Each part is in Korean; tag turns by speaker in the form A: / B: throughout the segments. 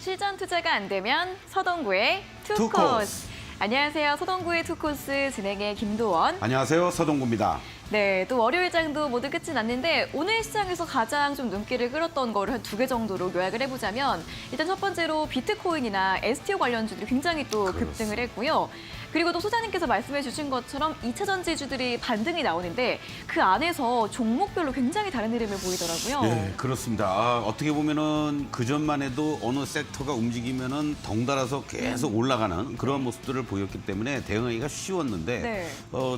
A: 실전 투자가 안 되면 서동구의
B: 투코스.
A: 투코스. 안녕하세요. 서동구의 투코스 진행의 김도원.
B: 안녕하세요. 서동구입니다.
A: 네, 또 월요일장도 모두 끝이 났는데 오늘 시장에서 가장 좀 눈길을 끌었던 거를 한 2개 정도로 요약을 해보자면 일단 첫 번째로 비트코인이나 STO 관련주들이 굉장히 또 급등을 했고요. 그리고 또 소장님께서 말씀해 주신 것처럼 2차 전지주들이 반등이 나오는데 그 안에서 종목별로 굉장히 다른 흐름을 보이더라고요.
B: 네, 그렇습니다. 어떻게 보면은 그전만 해도 어느 섹터가 움직이면은 덩달아서 계속 올라가는 그런 모습들을 보였기 때문에 대응하기가 쉬웠는데
A: 네.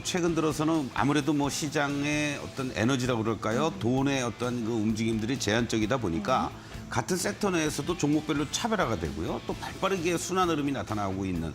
B: 최근 들어서는 아무래도 뭐 시장의 어떤 에너지라고 그럴까요? 돈의 어떤 그 움직임들이 제한적이다 보니까 같은 섹터 내에서도 종목별로 차별화가 되고요. 또 발빠르게 순환 흐름이 나타나고 있는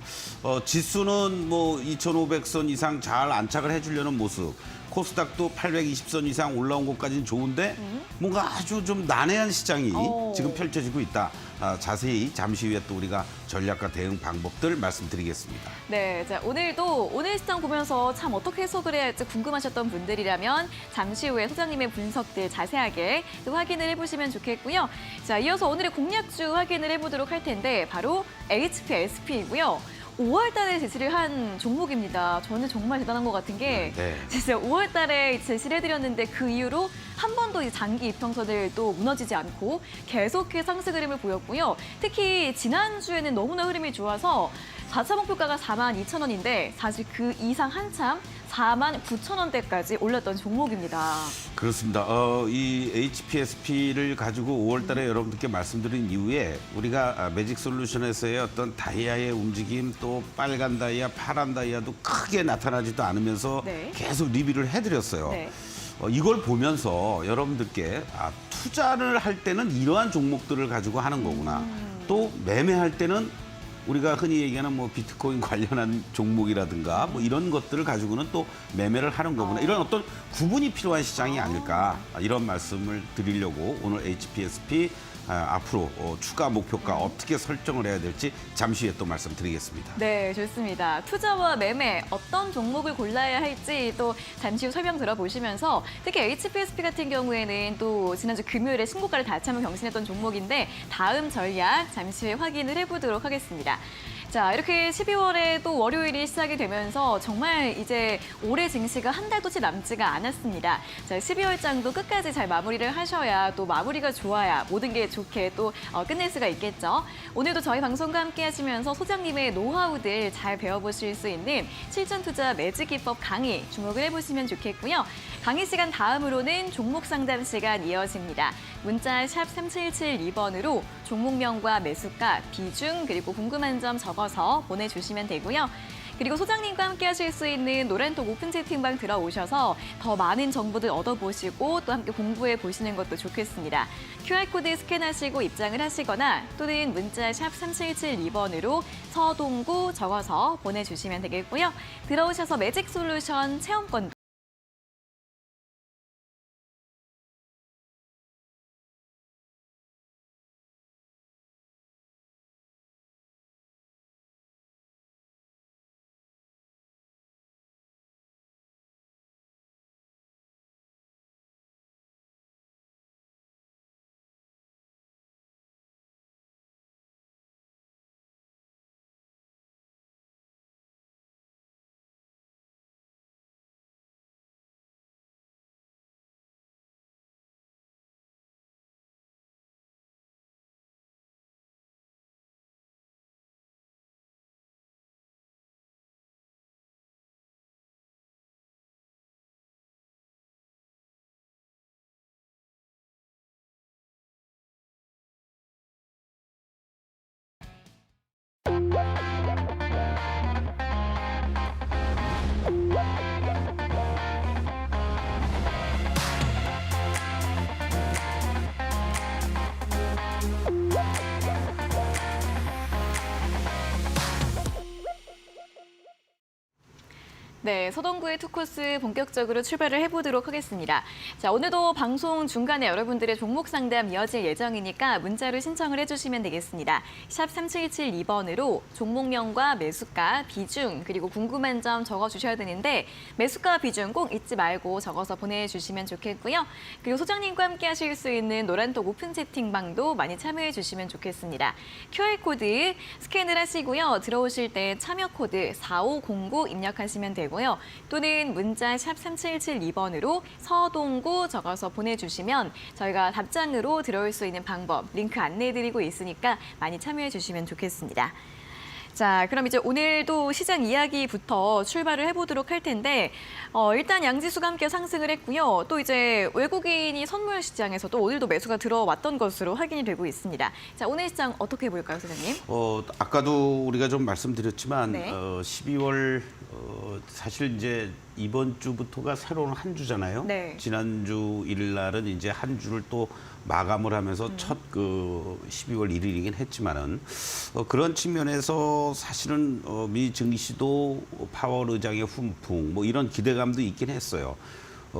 B: 지수는 뭐 2,500선 이상 잘 안착을 해주려는 모습. 코스닥도 820선 이상 올라온 것까지는 좋은데 뭔가 아주 좀 난해한 시장이 지금 펼쳐지고 있다. 자세히 잠시 후에 또 우리가 전략과 대응 방법들 말씀드리겠습니다.
A: 네, 자 오늘도 오늘 시장 보면서 참 어떻게 해석을 해야 할지 궁금하셨던 분들이라면 잠시 후에 소장님의 분석들 자세하게 또 확인을 해보시면 좋겠고요. 자, 이어서 오늘의 공략주 확인을 해보도록 할 텐데 바로 HPSP이고요. 5월 달에 제시를 한 종목입니다. 저는 정말 대단한 것 같은 게 진짜 5월 달에 제시를 해드렸는데 그 이후로 한 번도 장기 이평선을 또 무너지지 않고 계속해서 상승 흐름을 보였고요. 특히 지난주에는 너무나 흐름이 좋아서 4차 목표가가 42,000원인데 사실 그 이상 한참 49,000원대까지 올랐던 종목입니다.
B: 그렇습니다. 이 HPSP를 가지고 5월 달에 여러분들께 말씀드린 이후에 우리가 매직솔루션에서의 어떤 다이아의 움직임 또 빨간 다이아, 파란 다이아도 크게 나타나지도 않으면서 계속 리뷰를 해드렸어요.
A: 네.
B: 이걸 보면서 여러분들께 투자를 할 때는 이러한 종목들을 가지고 하는 거구나. 또 매매할 때는 우리가 흔히 얘기하는 뭐 비트코인 관련한 종목이라든가 뭐 이런 것들을 가지고는 또 매매를 하는 거구나. 이런 어떤 구분이 필요한 시장이 아닐까. 이런 말씀을 드리려고 오늘 HPSP 앞으로 추가 목표가 어떻게 설정을 해야 될지 잠시 후에 또 말씀드리겠습니다.
A: 네, 좋습니다. 투자와 매매, 어떤 종목을 골라야 할지 또 잠시 후 설명 들어보시면서 특히 HPSP 같은 경우에는 또 지난주 금요일에 신고가를 다시 한번 경신했던 종목인데 다음 전략 잠시 후에 확인을 해보도록 하겠습니다. 자, 이렇게 12월에 또 월요일이 시작이 되면서 정말 이제 올해 증시가 한 달도 채 남지가 않았습니다. 자, 12월장도 끝까지 잘 마무리를 하셔야 또 마무리가 좋아야 모든 게 좋게 또 끝낼 수가 있겠죠. 오늘도 저희 방송과 함께 하시면서 소장님의 노하우들 잘 배워보실 수 있는 실전 투자 매직 기법 강의 주목을 해보시면 좋겠고요. 강의 시간 다음으로는 종목 상담 시간 이어집니다. 문자 샵 3772번으로 종목명과 매수가, 비중 그리고 궁금한 점 적어서 보내주시면 되고요. 그리고 소장님과 함께 하실 수 있는 노란톡 오픈 채팅방 들어오셔서 더 많은 정보들 얻어보시고 또 함께 공부해 보시는 것도 좋겠습니다. QR코드 스캔하시고 입장을 하시거나 또는 문자 샵 3772번으로 서동구 적어서 보내주시면 되겠고요. 들어오셔서 매직 솔루션 체험권도 네, 서동구의 투코스 본격적으로 출발을 해보도록 하겠습니다. 자, 오늘도 방송 중간에 여러분들의 종목 상담 이어질 예정이니까 문자로 신청을 해주시면 되겠습니다. 샵 3772번으로 종목명과 매수가, 비중, 그리고 궁금한 점 적어주셔야 되는데 매수가 비중 꼭 잊지 말고 적어서 보내주시면 좋겠고요. 그리고 소장님과 함께 하실 수 있는 노란톡 오픈 채팅방도 많이 참여해 주시면 좋겠습니다. QR코드 스캔을 하시고요. 들어오실 때 참여 코드 4509 입력하시면 되고요. 또는 문자 샵 3772번으로 서동구 적어서 보내주시면 저희가 답장으로 들어올 수 있는 방법 링크 안내해드리고 있으니까 많이 참여해 주시면 좋겠습니다. 자, 그럼 이제 오늘도 시장 이야기부터 출발을 해보도록 할 텐데 일단 양지수가 함께 상승을 했고요. 또 이제 외국인이 선물 시장에서도 오늘도 매수가 들어왔던 것으로 확인이 되고 있습니다. 자, 오늘 시장 어떻게 볼까요, 소장님?
B: 아까도 우리가 좀 말씀드렸지만
A: 네.
B: 12월 사실 이제 이번 주부터가 새로운 한 주잖아요.
A: 네.
B: 지난주 일일 날은 이제 한 주를 또 마감을 하면서 첫 12월 1일이긴 했지만은 그런 측면에서 사실은 미 증시도 파월 의장의 훈풍 뭐 이런 기대감도 있긴 했어요.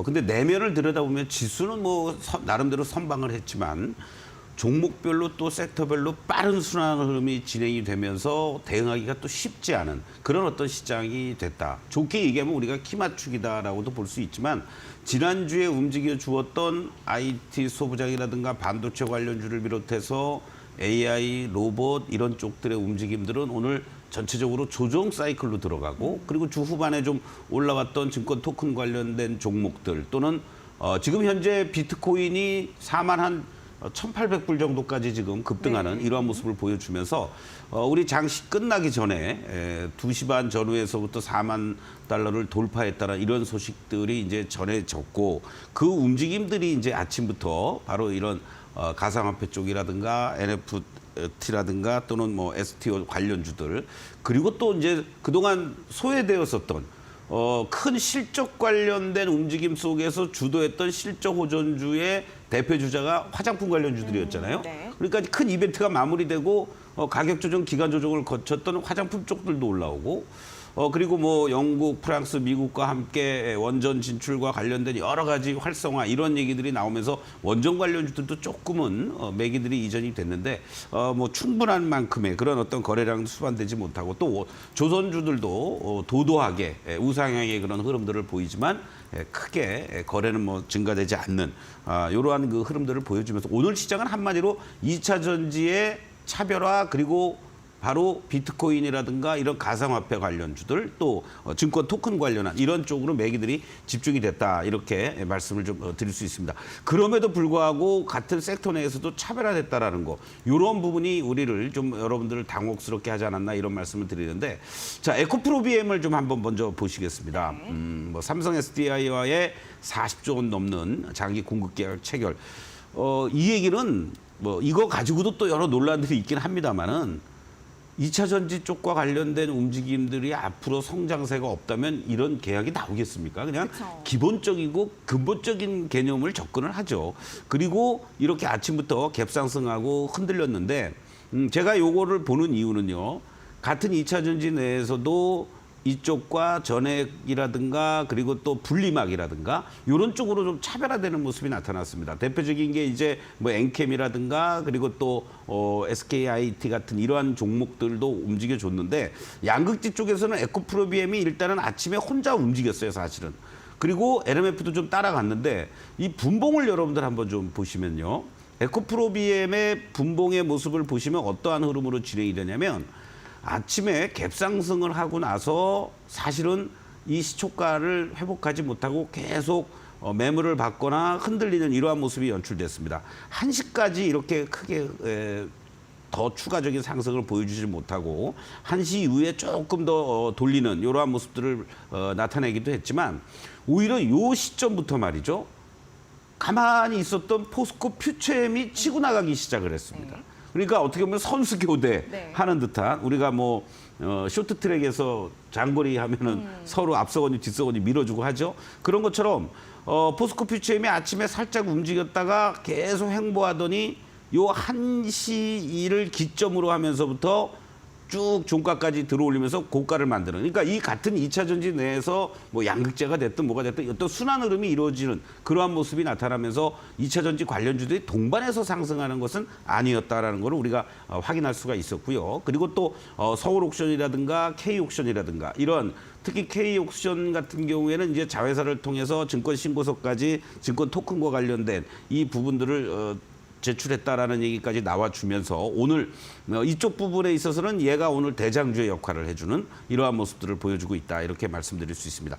B: 근데 내면을 들여다보면 지수는 뭐 나름대로 선방을 했지만 종목별로 또 섹터별로 빠른 순환 흐름이 진행이 되면서 대응하기가 또 쉽지 않은 그런 어떤 시장이 됐다. 좋게 얘기하면 우리가 키 맞추기다라고도 볼 수 있지만 지난주에 움직여 주었던 IT 소부장이라든가 반도체 관련주를 비롯해서 AI, 로봇 이런 쪽들의 움직임들은 오늘 전체적으로 조정 사이클로 들어가고 그리고 주 후반에 좀 올라왔던 증권 토큰 관련된 종목들 또는 지금 현재 비트코인이 4만 한 1,800불 정도까지 지금 급등하는
A: 네.
B: 이러한 모습을 보여주면서 우리 장시 끝나기 전에 2시 반 전후에서부터 4만 달러를 돌파했다는 이런 소식들이 이제 전해졌고 그 움직임들이 이제 아침부터 바로 이런 가상화폐 쪽이라든가 NFT라든가 또는 뭐 STO 관련주들 그리고 또 이제 그동안 소외되었었던 큰 실적 관련된 움직임 속에서 주도했던 실적 호전주의 대표 주자가 화장품 관련주들이었잖아요.
A: 네.
B: 그러니까 큰 이벤트가 마무리되고 가격 조정, 기간 조정을 거쳤던 화장품 쪽들도 올라오고 그리고 뭐 영국, 프랑스, 미국과 함께 원전 진출과 관련된 여러 가지 활성화 이런 얘기들이 나오면서 원전 관련주들도 조금은 매기들이 이전이 됐는데 뭐 충분한 만큼의 그런 어떤 거래량 수반되지 못하고 또 조선주들도 도도하게 우상향의 그런 흐름들을 보이지만 크게 거래는 뭐 증가되지 않는 이러한 그 흐름들을 보여주면서 오늘 시장은 한마디로 2차 전지의 차별화 그리고 바로 비트코인이라든가 이런 가상화폐 관련주들 또 증권 토큰 관련한 이런 쪽으로 매기들이 집중이 됐다 이렇게 말씀을 좀 드릴 수 있습니다. 그럼에도 불구하고 같은 섹터 내에서도 차별화됐다라는 거 이런 부분이 우리를 좀 여러분들을 당혹스럽게 하지 않았나 이런 말씀을 드리는데 자 에코프로비엠을 좀 한번 먼저 보시겠습니다. 뭐 삼성 SDI와의 40조 원 넘는 장기 공급 계약 체결 이 얘기는 뭐 이거 가지고도 또 여러 논란들이 있긴 합니다만은 2차 전지 쪽과 관련된 움직임들이 앞으로 성장세가 없다면 이런 계약이 나오겠습니까? 그냥
A: 그쵸.
B: 기본적이고 근본적인 개념을 접근을 하죠. 그리고 이렇게 아침부터 갭상승하고 흔들렸는데 제가 요거를 보는 이유는요. 같은 2차 전지 내에서도 이쪽과 전액이라든가 그리고 또 분리막이라든가 이런 쪽으로 좀 차별화되는 모습이 나타났습니다. 대표적인 게 이제 뭐 엔캠이라든가 그리고 또 SKIT 같은 이러한 종목들도 움직여줬는데 양극지 쪽에서는 에코프로비엠이 일단은 아침에 혼자 움직였어요, 사실은. 그리고 LMF도 좀 따라갔는데 이 분봉을 여러분들 한번 좀 보시면요. 에코프로비엠의 분봉의 모습을 보시면 어떠한 흐름으로 진행이 되냐면 아침에 갭상승을 하고 나서 사실은 이 시초가를 회복하지 못하고 계속 매물을 받거나 흔들리는 이러한 모습이 연출됐습니다. 1시까지 이렇게 크게 더 추가적인 상승을 보여주지 못하고 1시 이후에 조금 더 돌리는 이러한 모습들을 나타내기도 했지만 오히려 이 시점부터 말이죠. 가만히 있었던 포스코 퓨처엠이 치고 나가기 시작을 했습니다. 그러니까 어떻게 보면 선수 교대
A: 네.
B: 하는 듯한 우리가 뭐 쇼트트랙에서 장거리 하면은 서로 앞서거니 뒤서거니 밀어주고 하죠. 그런 것처럼 포스코 퓨처엠이 아침에 살짝 움직였다가 계속 횡보하더니 요 1시 일을 기점으로 하면서부터 쭉 종가까지 들어올리면서 고가를 만드는. 그러니까 이 같은 2차 전지 내에서 뭐 양극재가 됐든 뭐가 됐든 어떤 순환 흐름이 이루어지는 그러한 모습이 나타나면서 2차 전지 관련주들이 동반해서 상승하는 것은 아니었다라는 걸 우리가 확인할 수가 있었고요. 그리고 또 서울 옥션이라든가 K 옥션이라든가 이런 특히 K 옥션 같은 경우에는 이제 자회사를 통해서 증권 신고서까지 증권 토큰과 관련된 이 부분들을 제출했다라는 얘기까지 나와주면서 오늘 이쪽 부분에 있어서는 얘가 오늘 대장주의 역할을 해주는 이러한 모습들을 보여주고 있다 이렇게 말씀드릴 수 있습니다.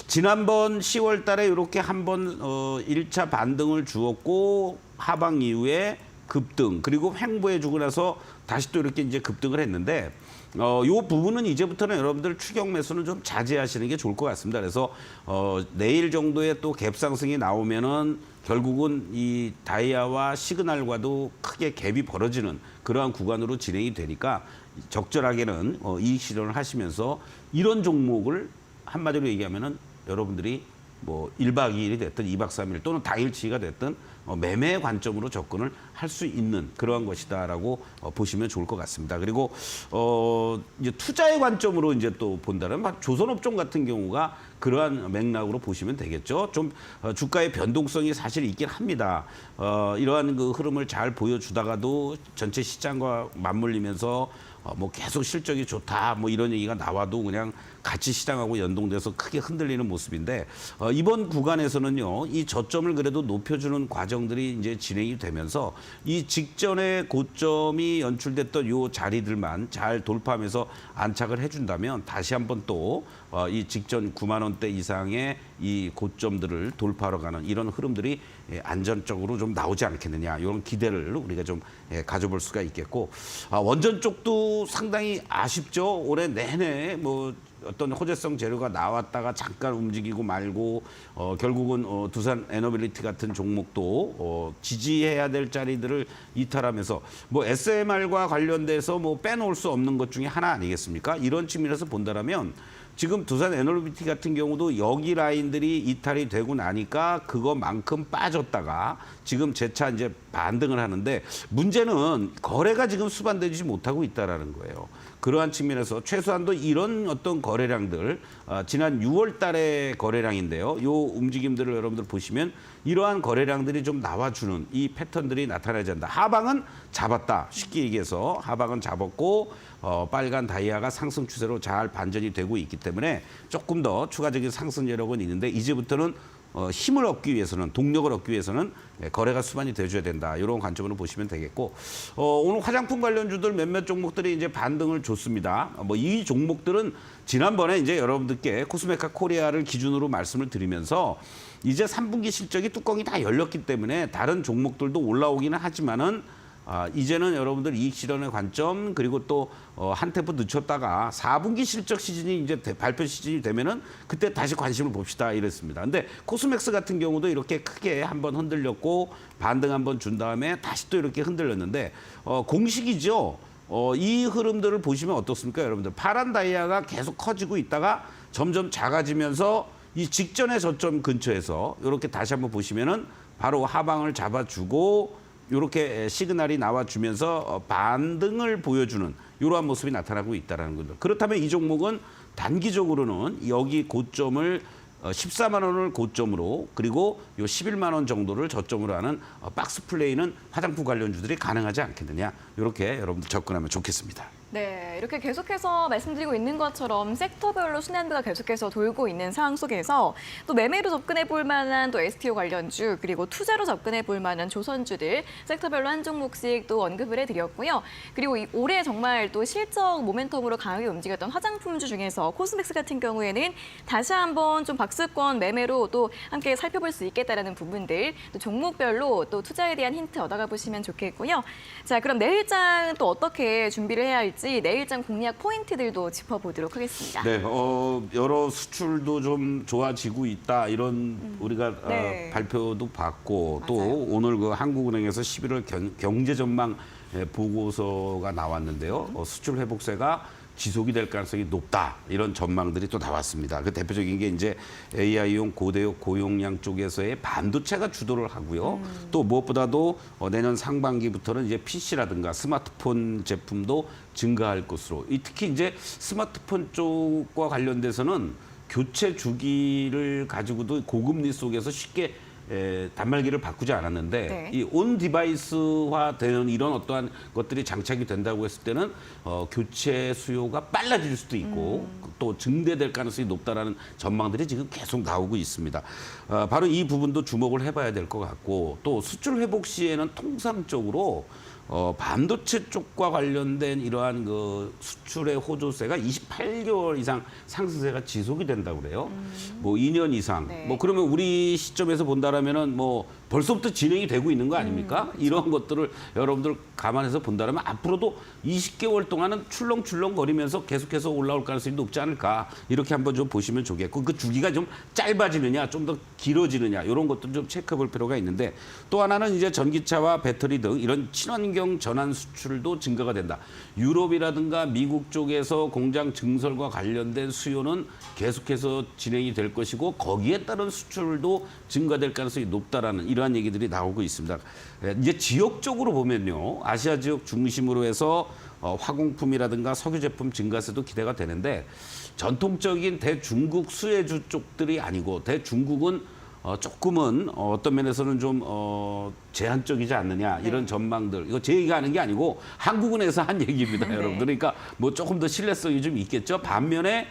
B: 지난번 10월 달에 이렇게 한번 1차 반등을 주었고 하방 이후에 급등 그리고 횡보해주고 나서 다시 또 이렇게 이제 급등을 했는데 요 부분은 이제부터는 여러분들 추격 매수는 좀 자제하시는 게 좋을 것 같습니다. 그래서 내일 정도에 또 갭 상승이 나오면은 결국은 이 다이아와 시그널과도 크게 갭이 벌어지는 그러한 구간으로 진행이 되니까 적절하게는 이익 실현을 하시면서 이런 종목을 한마디로 얘기하면은 여러분들이 뭐 1박 2일이 됐든 2박 3일 또는 당일치기가 됐든 매매의 관점으로 접근을 할 수 있는 그러한 것이다라고 보시면 좋을 것 같습니다. 그리고 이제 투자의 관점으로 이제 또 본다면 조선업종 같은 경우가 그러한 맥락으로 보시면 되겠죠. 좀 주가의 변동성이 사실 있긴 합니다. 이러한 그 흐름을 잘 보여주다가도 전체 시장과 맞물리면서 뭐 계속 실적이 좋다 뭐 이런 얘기가 나와도 그냥 같이 시장하고 연동돼서 크게 흔들리는 모습인데 이번 구간에서는요 이 저점을 그래도 높여주는 과정들이 이제 진행이 되면서 이 직전에 고점이 연출됐던 요 자리들만 잘 돌파하면서 안착을 해준다면 다시 한번 또 이 직전 9만 원대 이상의 이 고점들을 돌파하러 가는 이런 흐름들이 안전적으로 좀 나오지 않겠느냐 이런 기대를 우리가 좀 가져볼 수가 있겠고 원전 쪽도 상당히 아쉽죠. 올해 내내 뭐 어떤 호재성 재료가 나왔다가 잠깐 움직이고 말고 결국은 두산 에너빌리티 같은 종목도 지지해야 될 자리들을 이탈하면서 뭐 SMR과 관련돼서 뭐 빼놓을 수 없는 것 중에 하나 아니겠습니까? 이런 측면에서 본다라면 지금 두산 에너빌리티 같은 경우도 여기 라인들이 이탈이 되고 나니까 그것만큼 빠졌다가 지금 재차 이제 반등을 하는데 문제는 거래가 지금 수반되지 못하고 있다라는 거예요. 그러한 측면에서 최소한도 이런 어떤 거래량들 지난 6월 달의 거래량인데요. 요 움직임들을 여러분들 보시면 이러한 거래량들이 좀 나와주는 이 패턴들이 나타나지 않는다. 하방은 잡았다. 쉽게 얘기해서 하방은 잡았고 빨간 다이아가 상승 추세로 잘 반전이 되고 있기 때문에 조금 더 추가적인 상승 여력은 있는데 이제부터는 힘을 얻기 위해서는 동력을 얻기 위해서는 거래가 수반이 돼줘야 된다. 이런 관점으로 보시면 되겠고 오늘 화장품 관련주들 몇몇 종목들이 이제 반등을 줬습니다. 뭐 이 종목들은 지난번에 이제 여러분들께 코스메카 코리아를 기준으로 말씀을 드리면서 이제 3분기 실적이 뚜껑이 다 열렸기 때문에 다른 종목들도 올라오기는 하지만은 이제는 여러분들 이익 실현의 관점 그리고 또 한 템포 늦췄다가 4분기 실적 시즌이 이제 발표 시즌이 되면은 그때 다시 관심을 봅시다 이랬습니다. 근데 코스맥스 같은 경우도 이렇게 크게 한번 흔들렸고 반등 한번 준 다음에 다시 또 이렇게 흔들렸는데 공식이죠. 이 흐름들을 보시면 어떻습니까, 여러분들? 파란 다이아가 계속 커지고 있다가 점점 작아지면서 이 직전의 저점 근처에서 이렇게 다시 한번 보시면은 바로 하방을 잡아주고 이렇게 시그널이 나와주면서 반등을 보여주는 이러한 모습이 나타나고 있다는 거죠. 그렇다면 이 종목은 단기적으로는 여기 고점을 14만 원을 고점으로 그리고 요 11만 원 정도를 저점으로 하는 박스 플레이는 화장품 관련주들이 가능하지 않겠느냐. 이렇게 여러분들 접근하면 좋겠습니다.
A: 네, 이렇게 계속해서 말씀드리고 있는 것처럼 섹터별로 순환도가 계속해서 돌고 있는 상황 속에서 또 매매로 접근해 볼 만한 또 STO 관련주 그리고 투자로 접근해 볼 만한 조선주들 섹터별로 한 종목씩 또 언급을 해드렸고요. 그리고 올해 정말 또 실적 모멘텀으로 강하게 움직였던 화장품주 중에서 코스맥스 같은 경우에는 다시 한번 좀 박스권 매매로 또 함께 살펴볼 수 있겠다라는 부분들 또 종목별로 또 투자에 대한 힌트 얻어가 보시면 좋겠고요. 자, 그럼 내일장 또 어떻게 준비를 해야 할지 내일장 공략 포인트들도 짚어보도록 하겠습니다.
B: 네, 여러 수출도 좀 좋아지고 있다 이런 우리가
A: 네.
B: 발표도 받고 또
A: 맞아요.
B: 오늘 그 한국은행에서 11월 경제 전망 보고서가 나왔는데요. 수출 회복세가 지속이 될 가능성이 높다. 이런 전망들이 또 나왔습니다. 그 대표적인 게 이제 AI용 고용량 쪽에서의 반도체가 주도를 하고요. 또 무엇보다도 내년 상반기부터는 이제 PC라든가 스마트폰 제품도 증가할 것으로. 특히 이제 스마트폰 쪽과 관련돼서는 교체 주기를 가지고도 고금리 속에서 쉽게 단말기를 바꾸지 않았는데
A: 네.
B: 이 온 디바이스화 되는 이런 어떠한 것들이 장착이 된다고 했을 때는 교체 수요가 빨라질 수도 있고 또 증대될 가능성이 높다라는 전망들이 지금 계속 나오고 있습니다. 바로 이 부분도 주목을 해봐야 될 것 같고 또 수출 회복 시에는 통상적으로 반도체 쪽과 관련된 이러한 그 수출의 호조세가 28개월 이상 상승세가 지속이 된다고 그래요. 뭐 2년 이상.
A: 네.
B: 뭐 그러면 우리 시점에서 본다라면은 뭐 벌써부터 진행이 되고 있는 거 아닙니까?
A: 그렇죠.
B: 이런 것들을 여러분들 감안해서 본다라면 앞으로도 20개월 동안은 출렁출렁 거리면서 계속해서 올라올 가능성이 높지 않을까. 이렇게 한번 좀 보시면 좋겠고 그 주기가 좀 짧아지느냐, 좀 더 길어지느냐 이런 것도 좀 체크해 볼 필요가 있는데 또 하나는 이제 전기차와 배터리 등 이런 친환경 전환 수출도 증가가 된다. 유럽이라든가 미국 쪽에서 공장 증설과 관련된 수요는 계속해서 진행이 될 것이고 거기에 따른 수출도 증가될 가능성이 높다라는 이러한 얘기들이 나오고 있습니다. 이제 지역적으로 보면요. 아시아 지역 중심으로 해서 화공품이라든가 석유 제품 증가세도 기대가 되는데 전통적인 대중국 수혜주 쪽들이 아니고 대중국은 조금은 어떤 면에서는 좀 제한적이지 않느냐 이런 전망들 이거 제 얘기가 하는 게 아니고 한국은행에서 한 얘기입니다,
A: 네.
B: 여러분들. 그러니까 뭐 조금 더 신뢰성이 좀 있겠죠. 반면에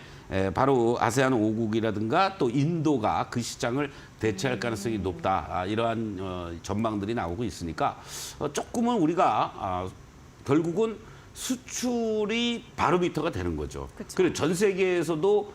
B: 바로 아세안 5국이라든가 또 인도가 그 시장을 대체할 가능성이 높다. 이러한 전망들이 나오고 있으니까 조금은 우리가 결국은 수출이 바로미터가 되는 거죠.
A: 그쵸.
B: 그래 전 세계에서도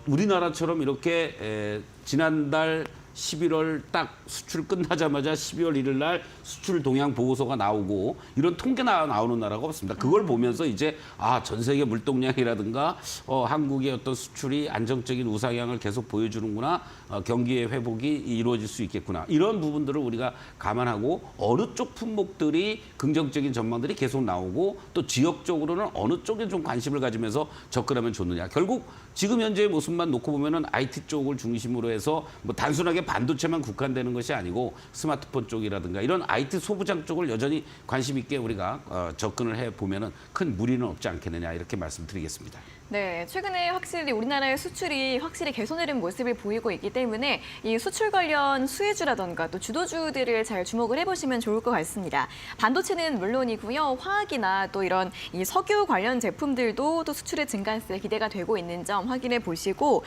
B: 우리나라처럼 이렇게 지난달 11월 딱 수출 끝나자마자 12월 1일 날 수출 동향 보고서가 나오고 이런 통계가 나오는 나라가 없습니다. 그걸 보면서 이제 전 세계 물동량이라든가 한국의 어떤 수출이 안정적인 우상향을 계속 보여주는구나. 경기의 회복이 이루어질 수 있겠구나. 이런 부분들을 우리가 감안하고 어느 쪽 품목들이 긍정적인 전망들이 계속 나오고 또 지역적으로는 어느 쪽에 좀 관심을 가지면서 접근하면 좋느냐. 결국 지금 현재의 모습만 놓고 보면은 IT 쪽을 중심으로 해서 뭐 단순하게 반도체만 국한되는 것이 아니고 스마트폰 쪽이라든가 이런 IT 소부장 쪽을 여전히 관심 있게 우리가 접근을 해 보면은 큰 무리는 없지 않겠느냐 이렇게 말씀드리겠습니다.
A: 네, 최근에 확실히 우리나라의 수출이 확실히 개선되는 모습을 보이고 있기 때문에 이 수출 관련 수혜주라던가 또 주도주들을 잘 주목을 해보시면 좋을 것 같습니다. 반도체는 물론이고요, 화학이나 또 이런 이 석유 관련 제품들도 또 수출의 증가세 기대가 되고 있는 점 확인해 보시고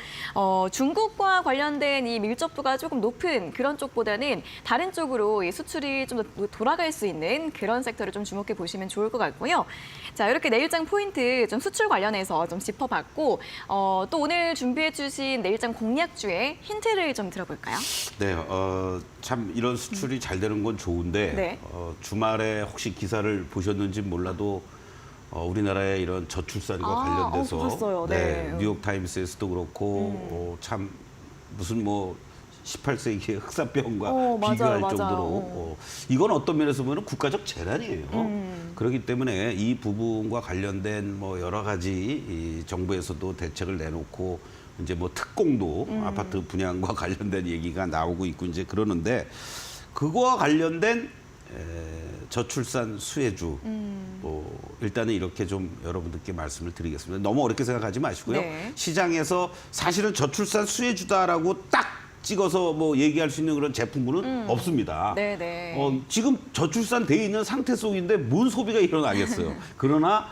A: 중국과 관련된 이 밀접도가 조금 높은 그런 쪽보다는 다른 쪽으로 이 수출이 좀 더 돌아갈 수 있는 그런 섹터를 좀 주목해 보시면 좋을 것 같고요. 자, 이렇게 내일장 포인트 좀 수출 관련해서 좀 짚어봤고 또 오늘 준비해 주신 내일장 공략주의 힌트를 좀 들어볼까요?
B: 네, 참 이런 수출이 잘 되는 건 좋은데
A: 네.
B: 주말에 혹시 기사를 보셨는지 몰라도 우리나라의 이런 저출산과 관련돼서
A: 봤어요. 네.
B: 뉴욕 타임스에서도 그렇고 참 무슨 뭐 18세기의 흑사병과 비교할
A: 맞아요.
B: 정도로 이건 어떤 면에서 보면 국가적 재난이에요. 그렇기 때문에 이 부분과 관련된 뭐 여러 가지 이 정부에서도 대책을 내놓고 이제 뭐 특공도 아파트 분양과 관련된 얘기가 나오고 있고 이제 그러는데 그거와 관련된 저출산 수혜주 일단은 이렇게 좀 여러분들께 말씀을 드리겠습니다. 너무 어렵게 생각하지 마시고요.
A: 네.
B: 시장에서 사실은 저출산 수혜주다라고 딱 찍어서 뭐 얘기할 수 있는 그런 제품군은 없습니다.
A: 네네.
B: 지금 저출산 돼 있는 상태 속인데 뭔 소비가 일어나겠어요. 그러나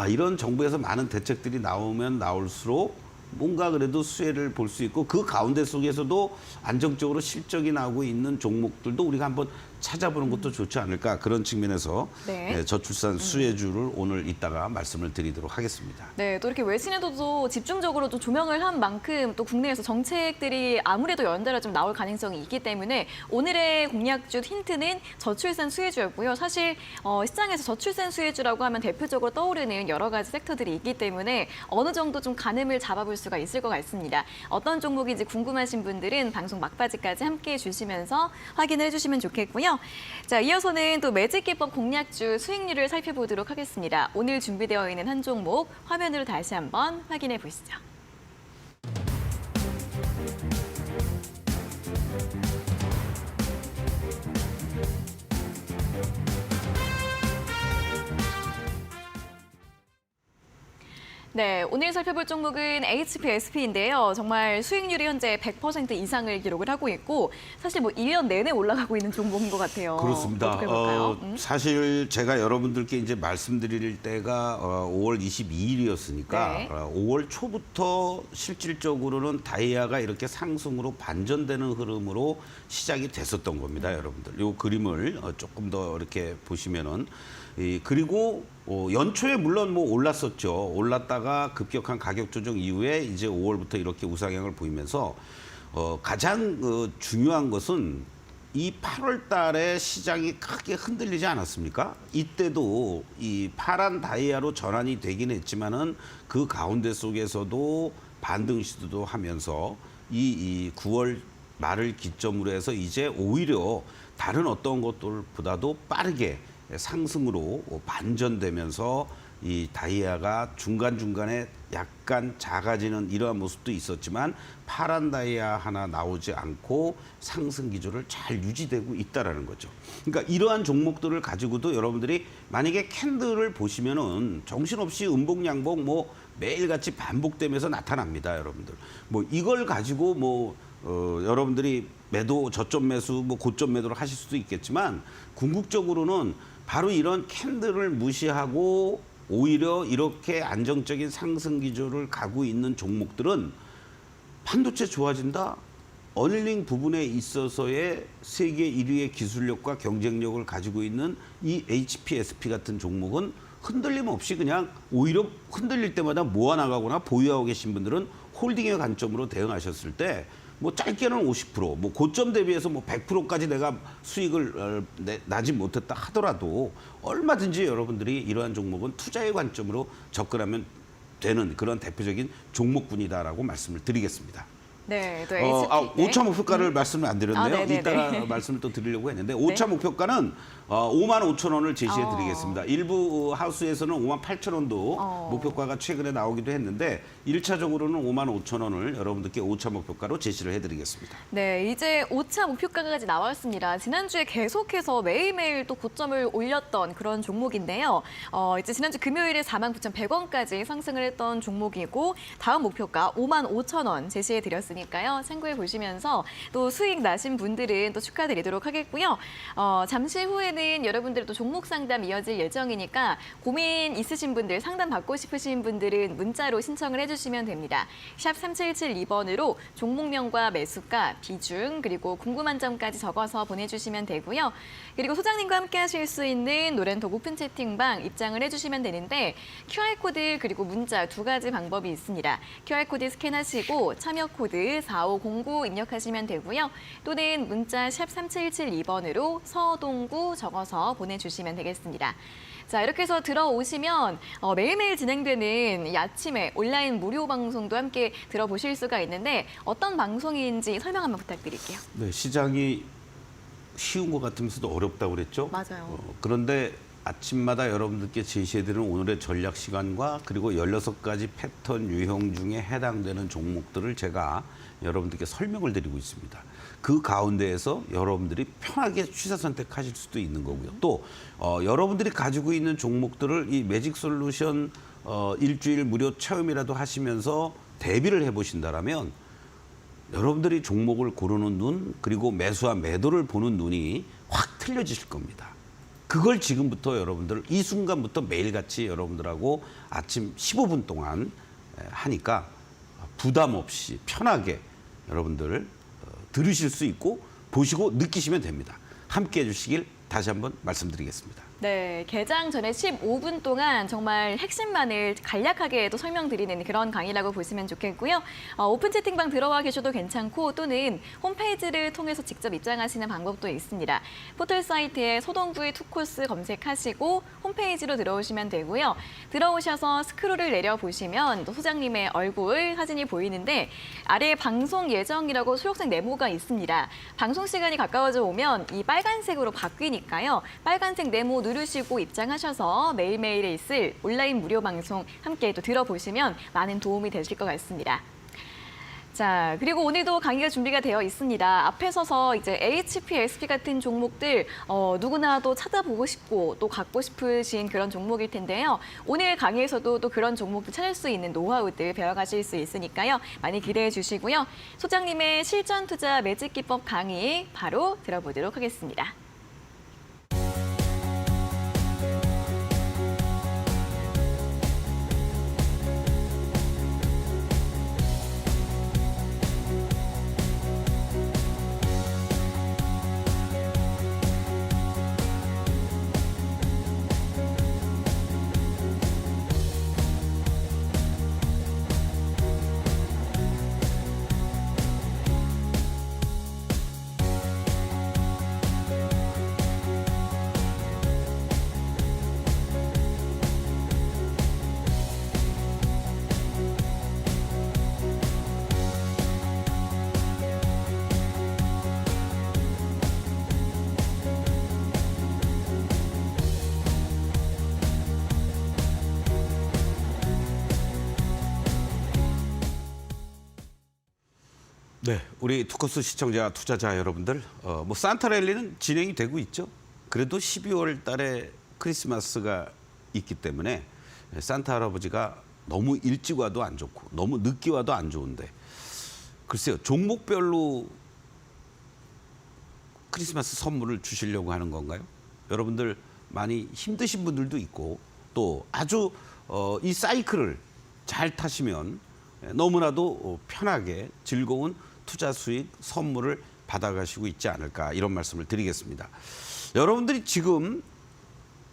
B: 이런 정부에서 많은 대책들이 나오면 나올수록 뭔가 그래도 수혜를 볼 수 있고 그 가운데 속에서도 안정적으로 실적이 나오고 있는 종목들도 우리가 한번 찾아보는 것도 좋지 않을까 그런 측면에서
A: 네.
B: 저출산 수혜주를 오늘 이따가 말씀을 드리도록 하겠습니다.
A: 네, 또 이렇게 외신에도 집중적으로 또 조명을 한 만큼 또 국내에서 정책들이 아무래도 연달아 좀 나올 가능성이 있기 때문에 오늘의 공략주 힌트는 저출산 수혜주였고요. 사실 시장에서 저출산 수혜주라고 하면 대표적으로 떠오르는 여러 가지 섹터들이 있기 때문에 어느 정도 좀 가늠을 잡아볼 수가 있을 것 같습니다. 어떤 종목인지 궁금하신 분들은 방송 막바지까지 함께해 주시면서 확인을 해주시면 좋겠고요. 되고요. 자, 이어서는 또 매직기법 공략주 수익률을 살펴보도록 하겠습니다. 오늘 준비되어 있는 한 종목 화면으로 다시 한번 확인해 보시죠. 네, 오늘 살펴볼 종목은 HPSP인데요. 정말 수익률이 현재 100% 이상을 기록을 하고 있고 사실 뭐 1년 내내 올라가고 있는 종목인 것 같아요.
B: 그렇습니다.
A: 어떻게 볼까요?
B: 사실 제가 여러분들께 이제 말씀드릴 때가 5월 22일이었으니까
A: 네.
B: 5월 초부터 실질적으로는 다이아가 이렇게 상승으로 반전되는 흐름으로 시작이 됐었던 겁니다, 여러분들. 이 그림을 조금 더 이렇게 보시면은 그리고 연초에 물론 뭐 올랐었죠. 올랐다가 급격한 가격 조정 이후에 이제 5월부터 이렇게 우상향을 보이면서 가장 중요한 것은 이 8월 달에 시장이 크게 흔들리지 않았습니까? 이때도 이 파란 다이아로 전환이 되긴 했지만은 그 가운데 속에서도 반등 시도도 하면서 이 9월 말을 기점으로 해서 이제 오히려 다른 어떤 것들보다도 빠르게 상승으로 반전되면서 이 다이아가 중간중간에 약간 작아지는 이러한 모습도 있었지만 파란 다이아 하나 나오지 않고 상승 기조를 잘 유지되고 있다라는 거죠. 그러니까 이러한 종목들을 가지고도 여러분들이 만약에 캔들을 보시면은 정신없이 음봉 양봉 뭐 매일같이 반복되면서 나타납니다, 여러분들. 뭐 이걸 가지고 뭐 여러분들이 매도 저점 매수 뭐 고점 매도를 하실 수도 있겠지만 궁극적으로는 바로 이런 캔들을 무시하고 오히려 이렇게 안정적인 상승 기조를 가고 있는 종목들은 반도체 좋아진다. 어닐링 부분에 있어서의 세계 1위의 기술력과 경쟁력을 가지고 있는 이 HPSP 같은 종목은 흔들림 없이 그냥 오히려 흔들릴 때마다 모아나가거나 보유하고 계신 분들은 홀딩의 관점으로 대응하셨을 때 뭐 짧게는 50%, 뭐 고점 대비해서 뭐 100%까지 내가 수익을 나지 못했다 하더라도 얼마든지 여러분들이 이러한 종목은 투자의 관점으로 접근하면 되는 그런 대표적인 종목군이다라고 말씀을 드리겠습니다.
A: 네, 또 HT.
B: 5차 목표가를 말씀을 안 드렸네요.
A: 네네네.
B: 이따가 말씀을 또 드리려고 했는데 5차 목표가는 5만 5천 원을 제시해 드리겠습니다. 일부 하우스에서는 5만 8천 원도 목표가가 최근에 나오기도 했는데 1차적으로는 5만 5천 원을 여러분들께 5차 목표가로 제시를 해드리겠습니다.
A: 네, 이제 5차 목표가까지 나왔습니다. 지난주에 계속해서 매일매일 또 고점을 올렸던 그런 종목인데요. 이제 지난주 금요일에 49,100원까지 상승을 했던 종목이고 다음 목표가 5만 5천 원 제시해 드렸으니까요. 참고해 보시면서 또 수익 나신 분들은 또 축하드리도록 하겠고요. 잠시 후에는 여러분들 또 종목 상담 이어질 예정이니까 고민 있으신 분들, 상담 받고 싶으신 분들은 문자로 신청을 해주시면 됩니다. 샵 3772번으로 종목명과 매수가, 비중, 그리고 궁금한 점까지 적어서 보내주시면 되고요. 그리고 소장님과 함께 하실 수 있는 노렌톡 오픈 채팅방 입장을 해주시면 되는데 QR코드 그리고 문자 두 가지 방법이 있습니다. QR코드 스캔하시고 참여 코드 4509 입력하시면 되고요. 또는 문자 샵 3772번으로 서동구 적어서 보내주시면 되겠습니다. 자, 이렇게 해서 들어오시면 매일매일 진행되는 이 아침에 온라인 무료 방송도 함께 들어보실 수가 있는데 어떤 방송인지 설명 한번 부탁드릴게요.
B: 네, 시장이 쉬운 것 같으면서도 어렵다고 그랬죠?
A: 맞아요.
B: 그런데 아침마다 여러분들께 제시해드리는 오늘의 전략 시간과 그리고 16가지 패턴 유형 중에 해당되는 종목들을 제가 여러분들께 설명을 드리고 있습니다. 그 가운데에서 여러분들이 편하게 취사 선택하실 수도 있는 거고요. 또 여러분들이 가지고 있는 종목들을 이 매직 솔루션 일주일 무료 체험이라도 하시면서 대비를 해보신다라면 여러분들이 종목을 고르는 눈 그리고 매수와 매도를 보는 눈이 확 틀려지실 겁니다. 그걸 지금부터 여러분들 이 순간부터 매일같이 여러분들하고 아침 15분 동안 하니까 부담 없이 편하게 여러분들 들으실 수 있고 보시고 느끼시면 됩니다. 함께해 주시길 다시 한번 말씀드리겠습니다.
A: 네, 개장 전에 15분 동안 정말 핵심만을 간략하게 또 설명드리는 그런 강의라고 보시면 좋겠고요. 오픈 채팅방 들어와 계셔도 괜찮고 또는 홈페이지를 통해서 직접 입장하시는 방법도 있습니다. 포털 사이트에 소동부의 투코스 검색하시고 홈페이지로 들어오시면 되고요. 들어오셔서 스크롤을 내려보시면 또 소장님의 얼굴 사진이 보이는데 아래에 방송 예정이라고 초록색 네모가 있습니다. 방송 시간이 가까워져 오면 이 빨간색으로 바뀌니까요. 빨간색 네모 누르시고 입장하셔서 매일매일에 있을 온라인 무료 방송 함께 또 들어보시면 많은 도움이 되실 것 같습니다. 자, 그리고 오늘도 강의가 준비가 되어 있습니다. 앞에 서서 이제 HP, SP 같은 종목들 누구나도 찾아보고 싶고 또 갖고 싶으신 그런 종목일 텐데요. 오늘 강의에서도 또 그런 종목들 찾을 수 있는 노하우들 배워가실 수 있으니까요. 많이 기대해 주시고요. 소장님의 실전 투자 매직 기법 강의 바로 들어보도록 하겠습니다.
B: 네, 우리 투코스 시청자, 투자자 여러분들, 뭐 산타랠리는 진행이 되고 있죠. 그래도 12월 달에 크리스마스가 있기 때문에 산타 할아버지가 너무 일찍 와도 안 좋고 너무 늦게 와도 안 좋은데 글쎄요, 종목별로 크리스마스 선물을 주시려고 하는 건가요? 여러분들 많이 힘드신 분들도 있고 또 아주 이 사이클을 잘 타시면 너무나도 편하게 즐거운 투자 수익 선물을 받아가시고 있지 않을까 이런 말씀을 드리겠습니다. 여러분들이 지금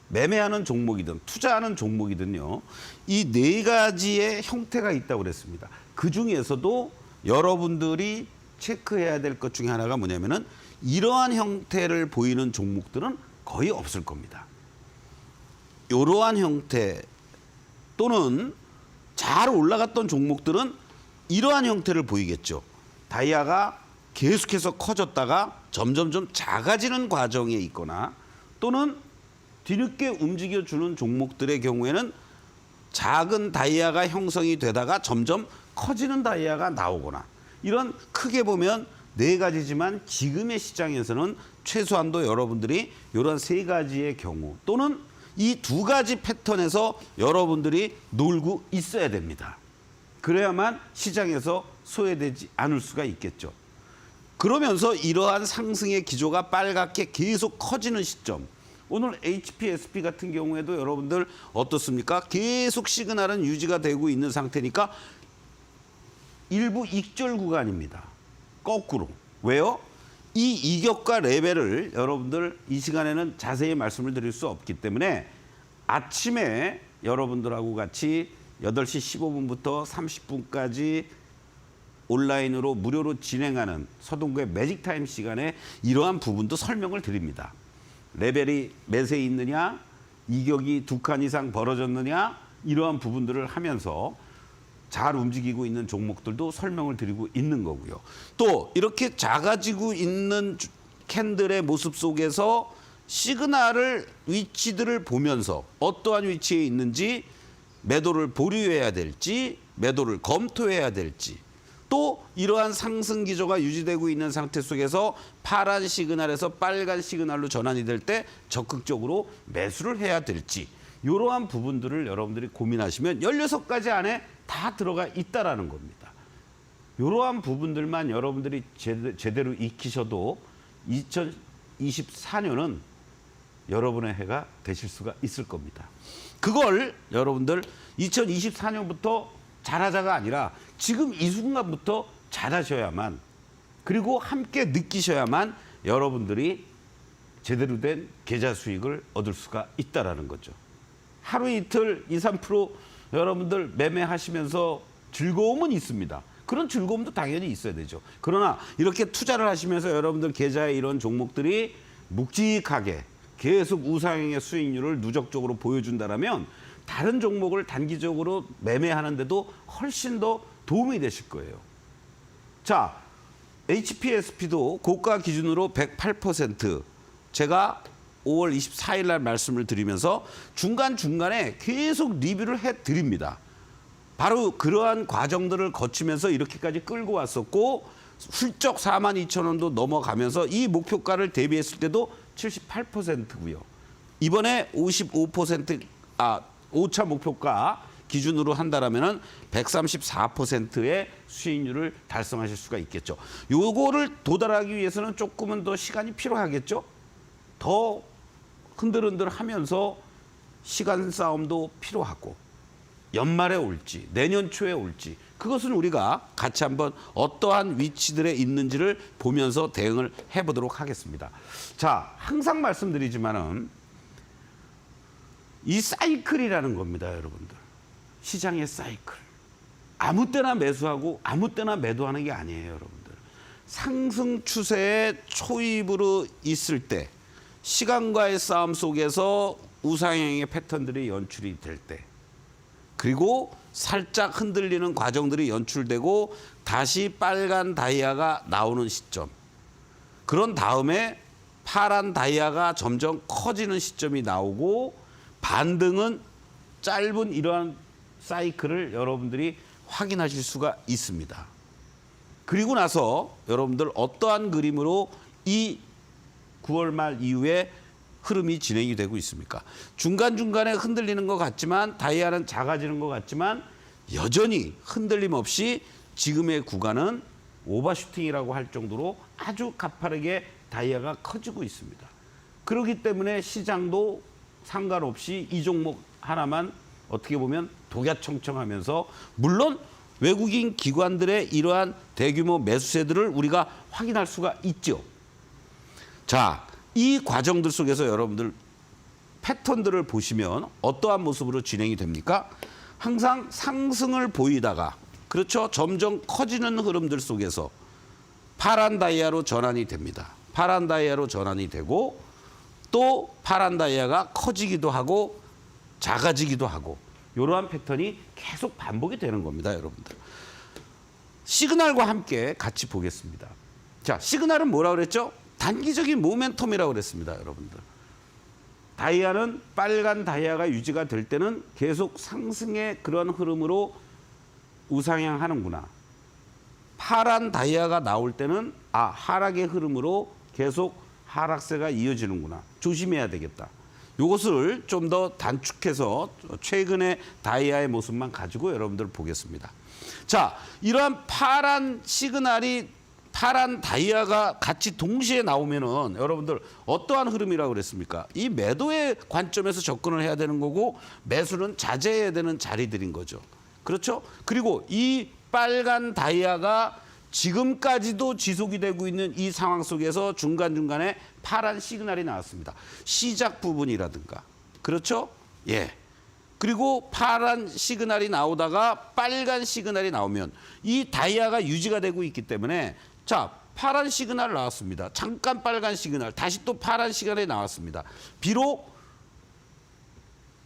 B: 매매하는 종목이든 투자하는 종목이든요. 이 네 가지의 형태가 있다고 그랬습니다. 그중에서도 여러분들이 체크해야 될 것 중에 하나가 뭐냐면은 이러한 형태를 보이는 종목들은 거의 없을 겁니다. 이러한 형태 또는 잘 올라갔던 종목들은 이러한 형태를 보이겠죠. 다이아가 계속해서 커졌다가 점점 작아지는 과정에 있거나 또는 뒤늦게 움직여주는 종목들의 경우에는 작은 다이아가 형성이 되다가 점점 커지는 다이아가 나오거나 이런 크게 보면 네 가지지만 지금의 시장에서는 최소한도 여러분들이 이런 세 가지의 경우 또는 이 두 가지 패턴에서 여러분들이 놀고 있어야 됩니다. 그래야만 시장에서 소외되지 않을 수가 있겠죠. 그러면서 이러한 상승의 기조가 빨갛게 계속 커지는 시점. 오늘 HP, SP 같은 경우에도 여러분들 어떻습니까? 계속 시그널은 유지가 되고 있는 상태니까 일부 익절 구간입니다. 거꾸로. 왜요? 이 이격과 레벨을 여러분들 이 시간에는 자세히 말씀을 드릴 수 없기 때문에 아침에 여러분들하고 같이 8시 15분부터 30분까지 온라인으로 무료로 진행하는 서동구의 매직타임 시간에 이러한 부분도 설명을 드립니다. 레벨이 몇에 있느냐, 이격이 2칸 이상 벌어졌느냐 이러한 부분들을 하면서 잘 움직이고 있는 종목들도 설명을 드리고 있는 거고요. 또 이렇게 작아지고 있는 캔들의 모습 속에서 시그널을 위치들을 보면서 어떠한 위치에 있는지 매도를 보류해야 될지 매도를 검토해야 될지 또 이러한 상승 기조가 유지되고 있는 상태 속에서 파란 시그널에서 빨간 시그널로 전환이 될 때 적극적으로 매수를 해야 될지 이러한 부분들을 여러분들이 고민하시면 16가지 안에 다 들어가 있다라는 겁니다. 이러한 부분들만 여러분들이 제대로 익히셔도 2024년은 여러분의 해가 되실 수가 있을 겁니다. 그걸 여러분들 2024년부터 잘하자가 아니라 지금 이 순간부터 잘하셔야만 그리고 함께 느끼셔야만 여러분들이 제대로 된 계좌 수익을 얻을 수가 있다라는 거죠. 하루 이틀 2, 3% 여러분들 매매하시면서 즐거움은 있습니다. 그런 즐거움도 당연히 있어야 되죠. 그러나 이렇게 투자를 하시면서 여러분들 계좌에 이런 종목들이 묵직하게 계속 우상향의 수익률을 누적적으로 보여준다면 다른 종목을 단기적으로 매매하는데도 훨씬 더 도움이 되실 거예요. 자, HPSP도 고가 기준으로 108%, 제가 5월 24일 날 말씀을 드리면서 중간중간에 계속 리뷰를 해드립니다. 바로 그러한 과정들을 거치면서 이렇게까지 끌고 왔었고 훌쩍 42,000원도 넘어가면서 이 목표가를 대비했을 때도 78%고요. 이번에 55%, 5차 목표가 기준으로 한다라면은 134%의 수익률을 달성하실 수가 있겠죠. 요거를 도달하기 위해서는 조금은 더 시간이 필요하겠죠. 더 흔들흔들 하면서 시간 싸움도 필요하고 연말에 올지 내년 초에 올지 그것은 우리가 같이 한번 어떠한 위치들에 있는지를 보면서 대응을 해보도록 하겠습니다. 자, 항상 말씀드리지만은 이 사이클이라는 겁니다, 여러분들. 시장의 사이클. 아무 때나 매수하고 아무 때나 매도하는 게 아니에요, 여러분들. 상승 추세의 초입으로 있을 때 시간과의 싸움 속에서 우상향의 패턴들이 연출이 될 때 그리고 살짝 흔들리는 과정들이 연출되고 다시 빨간 다이아가 나오는 시점. 그런 다음에 파란 다이아가 점점 커지는 시점이 나오고 반등은 짧은 이러한 사이클을 여러분들이 확인하실 수가 있습니다. 그리고 나서 여러분들 어떠한 그림으로 이 9월 말 이후에 흐름이 진행이 되고 있습니까? 중간중간에 흔들리는 것 같지만 다이아는 작아지는 것 같지만 여전히 흔들림 없이 지금의 구간은 오버슈팅이라고 할 정도로 아주 가파르게 다이아가 커지고 있습니다. 그렇기 때문에 시장도 상관없이 이 종목 하나만 어떻게 보면 독야청청하면서 물론 외국인 기관들의 이러한 대규모 매수세들을 우리가 확인할 수가 있죠. 자, 이 과정들 속에서 여러분들 패턴들을 보시면 어떠한 모습으로 진행이 됩니까? 항상 상승을 보이다가 그렇죠. 점점 커지는 흐름들 속에서 파란 다이아로 전환이 됩니다. 파란 다이아로 전환이 되고 또 파란 다이아가 커지기도 하고 작아지기도 하고 이러한 패턴이 계속 반복이 되는 겁니다, 여러분들. 시그널과 함께 같이 보겠습니다. 자, 시그널은 뭐라고 그랬죠? 단기적인 모멘텀이라고 그랬습니다, 여러분들. 다이아는 빨간 다이아가 유지가 될 때는 계속 상승의 그런 흐름으로 우상향하는구나. 파란 다이아가 나올 때는 하락의 흐름으로 계속 하락세가 이어지는구나. 조심해야 되겠다. 이것을 좀 더 단축해서 최근의 다이아의 모습만 가지고 여러분들 보겠습니다. 자, 이러한 파란 시그널이 파란 다이아가 같이 동시에 나오면은 여러분들 어떠한 흐름이라고 그랬습니까? 이 매도의 관점에서 접근을 해야 되는 거고 매수는 자제해야 되는 자리들인 거죠. 그렇죠? 그리고 이 빨간 다이아가 지금까지도 지속이 되고 있는 이 상황 속에서 중간중간에 파란 시그널이 나왔습니다. 시작 부분이라든가. 그렇죠? 예. 그리고 파란 시그널이 나오다가 빨간 시그널이 나오면 이 다이아가 유지가 되고 있기 때문에 자, 파란 시그널 나왔습니다. 잠깐 빨간 시그널, 다시 또 파란 시그널이 나왔습니다. 비록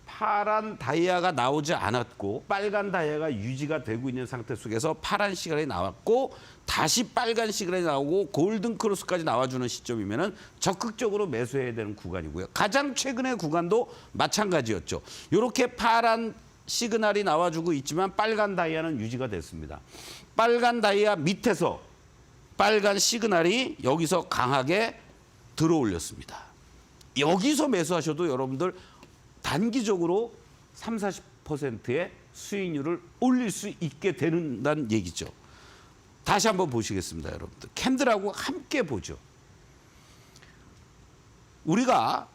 B: 파란 다이아가 나오지 않았고 빨간 다이아가 유지가 되고 있는 상태 속에서 파란 시그널이 나왔고 다시 빨간 시그널이 나오고 골든 크로스까지 나와주는 시점이면은 적극적으로 매수해야 되는 구간이고요. 가장 최근의 구간도 마찬가지였죠. 이렇게 파란 시그널이 나와주고 있지만 빨간 다이아는 유지가 됐습니다. 빨간 다이아 밑에서 빨간 시그널이 여기서 강하게 들어올렸습니다. 여기서 매수하셔도 여러분들 단기적으로 30-40%의 수익률을 올릴 수 있게 된다는 얘기죠. 다시 한번 보시겠습니다, 여러분들. 캔들하고 함께 보죠. 우리가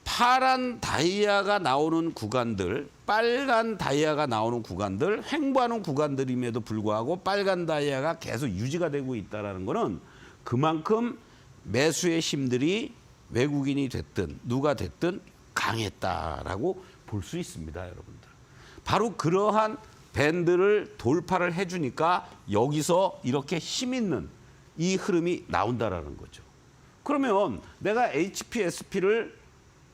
B: 파란 다이아가 나오는 구간들, 빨간 다이아가 나오는 구간들, 횡보하는 구간들임에도 불구하고 빨간 다이아가 계속 유지가 되고 있다는 것은 그만큼 매수의 힘들이 외국인이 됐든 누가 됐든 강했다라고 볼 수 있습니다, 여러분들. 바로 그러한 밴드를 돌파를 해주니까 여기서 이렇게 힘 있는 이 흐름이 나온다라는 거죠. 그러면 내가 HPSP를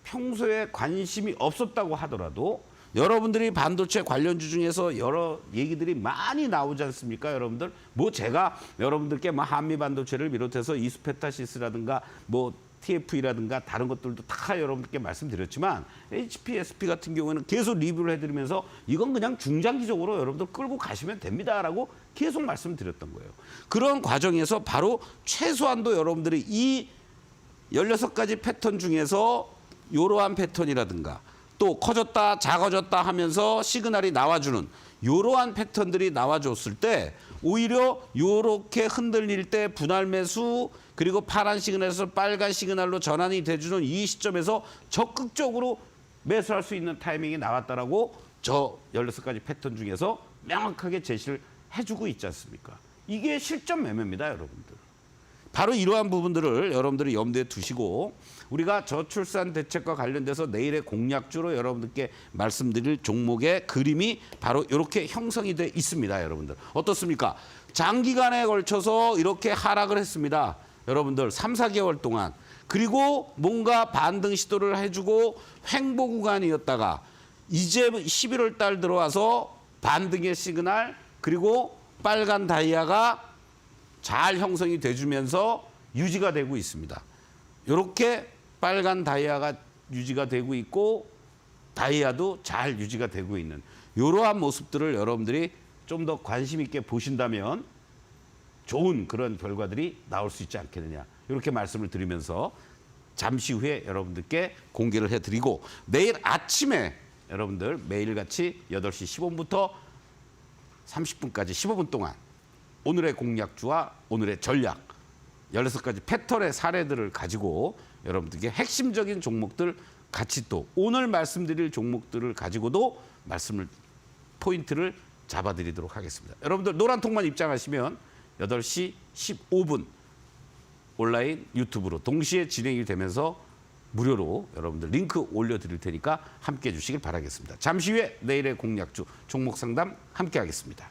B: 평소에 관심이 없었다고 하더라도 여러분들이 반도체 관련주 중에서 여러 얘기들이 많이 나오지 않습니까, 여러분들? 뭐 제가 여러분들께 뭐 한미 반도체를 비롯해서 이스페타시스라든가 뭐 TFE라든가 다른 것들도 다 여러분들께 말씀드렸지만 HPSP 같은 경우에는 계속 리뷰를 해드리면서 이건 그냥 중장기적으로 여러분들 끌고 가시면 됩니다라고 계속 말씀드렸던 거예요. 그런 과정에서 바로 최소한도 여러분들이 이 16가지 패턴 중에서 이러한 패턴이라든가 또 커졌다 작아졌다 하면서 시그널이 나와주는 이러한 패턴들이 나와줬을 때 오히려 이렇게 흔들릴 때 분할 매수 그리고 파란 시그널에서 빨간 시그널로 전환이 돼주는 이 시점에서 적극적으로 매수할 수 있는 타이밍이 나왔다라고 저 16가지 패턴 중에서 명확하게 제시를 해주고 있지 않습니까? 이게 실전 매매입니다, 여러분들. 바로 이러한 부분들을 여러분들이 염두에 두시고 우리가 저출산 대책과 관련돼서 내일의 공략주로 여러분들께 말씀드릴 종목의 그림이 바로 이렇게 형성이 돼 있습니다, 여러분들. 어떻습니까? 장기간에 걸쳐서 이렇게 하락을 했습니다. 여러분들 3, 4개월 동안. 그리고 뭔가 반등 시도를 해주고 횡보 구간이었다가 이제 11월 달 들어와서 반등의 시그널 그리고 빨간 다이아가 잘 형성이 돼주면서 유지가 되고 있습니다. 이렇게 빨간 다이아가 유지가 되고 있고 다이아도 잘 유지가 되고 있는 이러한 모습들을 여러분들이 좀 더 관심 있게 보신다면 좋은 그런 결과들이 나올 수 있지 않겠느냐 이렇게 말씀을 드리면서 잠시 후에 여러분들께 공개를 해드리고 내일 아침에 여러분들 매일같이 8시 10분부터 30분까지 15분 동안 오늘의 공략주와 오늘의 전략 16가지 패턴의 사례들을 가지고 여러분들께 핵심적인 종목들 같이 또 오늘 말씀드릴 종목들을 가지고도 포인트를 잡아드리도록 하겠습니다. 여러분들 노란통만 입장하시면 8시 15분 온라인 유튜브로 동시에 진행이 되면서 무료로 여러분들 링크 올려드릴 테니까 함께해 주시길 바라겠습니다. 잠시 후에 내일의 공략주 종목 상담 함께 하겠습니다.